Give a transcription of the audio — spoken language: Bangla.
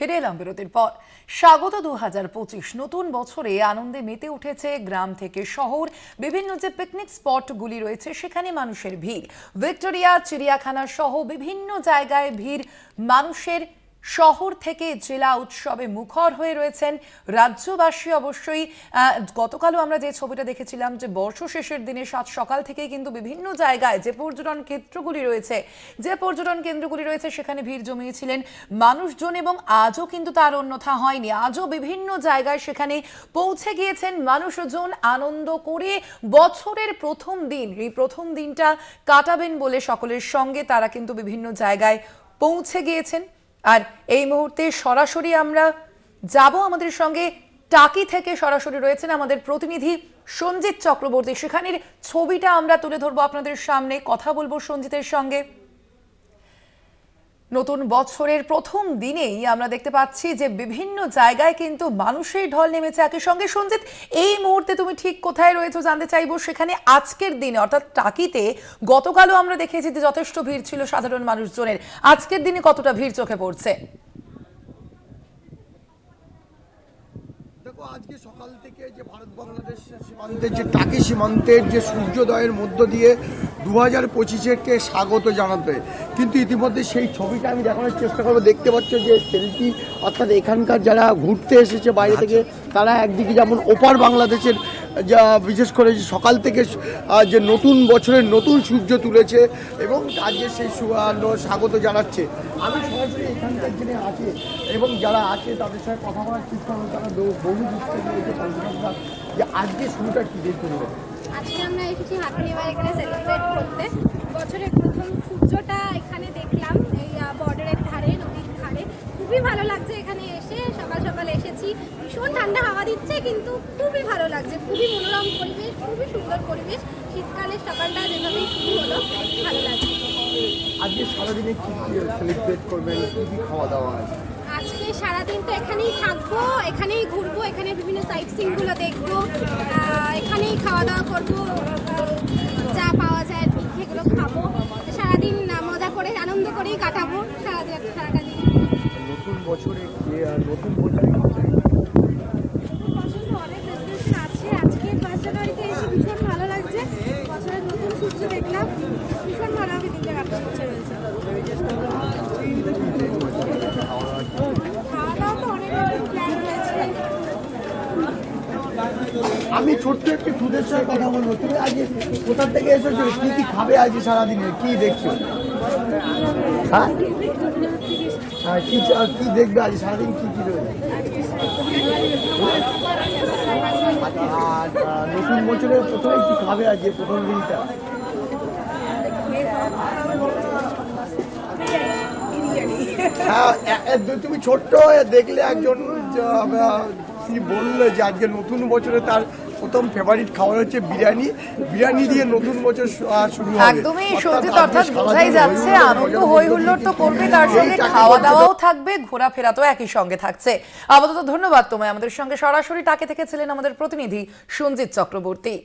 ফিরে এলাম বিরতির পর। স্বাগত 2025। নতুন বছরে আনন্দে মেতে উঠেছে গ্রাম থেকে শহর। বিভিন্ন যে পিকনিক স্পটগুলি রয়েছে সেখানে মানুষের ভিড়। ভিক্টোরিয়া, চিড়িয়াখানা সহ বিভিন্ন জায়গায় ভিড় মানুষের। শহর থেকে জেলা উৎসবে মুখর হয়ে রয়েছেন রাজ্যবাসী। অবশ্যই গতকালও আমরা যে ছবিটা দেখেছিলাম যে বর্ষ শেষের দিনে সাত সকাল থেকেই কিন্তু বিভিন্ন জায়গায় যে পর্যটন কেন্দ্রগুলি রয়েছে সেখানে ভিড় জমিয়েছিলেন মানুষজন, এবং আজও কিন্তু তার অন্যথা হয়নি। আজও বিভিন্ন জায়গায় সেখানে পৌঁছে গিয়েছেন মানুষজন আনন্দ করে। বছরের প্রথম দিন, এই প্রথম দিনটা কাটাবেন বলে সকলের সঙ্গে তারা কিন্তু বিভিন্ন জায়গায় পৌঁছে গিয়েছেন। আর এই মুহূর্তে সরাসরি আমরা যাব, আমাদের সঙ্গে টাকি থেকে সরাসরি রয়েছেন আমাদের প্রতিনিধি সঞ্জিত চক্রবর্তী। সেখানের ছবিটা আমরা তুলে ধরবো আপনাদের সামনে, কথা বলবো সঞ্জিতের সঙ্গে। নতুন বছরের প্রথম দিনেই আমরা দেখতে পাচ্ছি যে বিভিন্ন জায়গায় কিন্তু মানুষের ঢল নেমেছে একই সঙ্গে। সঞ্জিত, এই মুহূর্তে তুমি ঠিক কোথায় রয়েছো জানতে চাইবো। সেখানে আজকের দিনে অর্থাৎ টাকিতে গতকালও আমরা দেখেছি যে যথেষ্ট ভিড় ছিল সাধারণ মানুষজনের, আজকের দিনে কতটা ভিড় চোখে পড়ছে? দেখো, আজকে সকাল থেকে যে ভারত বাংলাদেশ সীমান্তের যে টাকি সীমান্তের যে সূর্যোদয়ের মধ্য দিয়ে 2025-কে স্বাগত জানাতে, কিন্তু ইতিমধ্যে সেই ছবিটা আমি দেখানোর চেষ্টা করবো। দেখতে পাচ্ছ যে সেলফি, অর্থাৎ এখানকার যারা ঘুরতে এসেছে বাইরে থেকে, তারা একদিকে যেমন ওপার বাংলাদেশের যা বিশেষ করে সকাল থেকে যে নতুন বছরের নতুন সূর্য তুলেছে এবং আজকে সেই স্বাগত জানাচ্ছে। আমি সরাসরি এখানকার যিনি আছে এবং যারা আছে তাদের সাথে কথা বলার চেষ্টা করবো। তারা বহু বুঝতে পেরেছে পর্যটকরা যে আজকে শুরুটা কী দেখতে হবে। আজকে আমরা এসেছি হাটনিবার এখানে সেলিব্রেট করতে। বছরের প্রথম সূর্যটা এখানে দেখলাম এই বর্ডারের ধারে, নদীর ধারে। খুবই ভালো লাগছে এখানে এসে। সকাল সকাল এসেছি, ভীষণ ঠান্ডা হাওয়া দিচ্ছে কিন্তু খুবই ভালো লাগছে। খুবই মনোরম পরিবেশ, খুবই সুন্দর পরিবেশ। শীতকালের সকালটা যেভাবেই শুরু হলো, ভালো লাগছে। আজকে সারাদিনে কী কী সেলিব্রেট করবেন, কী কী খাওয়া দাওয়া আছে? আজকে সারাদিন তো এখানেই থাকবো, এখানেই ঘুরবো, এখানে বিভিন্ন সাইট সিনগুলো দেখবো, এখানেই খাওয়া দাওয়া করবো, যা পাওয়া যায় সেগুলো খাবো। সারাদিন মজা করে আনন্দ করেই কাটাবো সারাটা দিন। নতুন বছরে অনেক রেস্টুরেন্ট আছে। আজকে 1 জানুয়ারিতে এসে ভীষণ ভালো লাগছে। বছরের নতুন সূর্য দেখলাম, ভীষণ ভালোভাবে দিনটা কাটতে রয়েছে। খাওয়া দাওয়া তো অনেক রকম প্ল্যান রয়েছে। আমি ছোট্ট একটি খুদের সাথে কথা বলবো। তুমি আজকে কোথা থেকে এসেছো, কি কি খাবে আজকে সারাদিনে, কি দেখছো? হ্যাঁ, কি দেখবে আজ সারাদিন, কি কি রয়েছে? আর নতুন বছরের প্রথমে কি খাবে আজকে প্রথম দিনটা? হ্যাঁ, তুমি ছোট্ট দেখলে একজন বললো যে আজকে নতুন বছরে তার প্রথম ফেভারিট খাবার হচ্ছে বিরিয়ানি। বিরিয়ানি দিয়ে নতুন বছর শুরু হবে। একদমই সঞ্জিত, অর্থাৎ বোঝাই যাচ্ছে আনন্দ হই হুল্লোড় তো করবে, তার সঙ্গে খাওয়া দাওয়াও থাকবে, ঘোরাফেরা তো একই সঙ্গে থাকছে। আপাতত ধন্যবাদ তোমায়। আমাদের সঙ্গে সরাসরি টাকি থেকে ছিলেন আমাদের প্রতিনিধি সঞ্জিত চক্রবর্তী।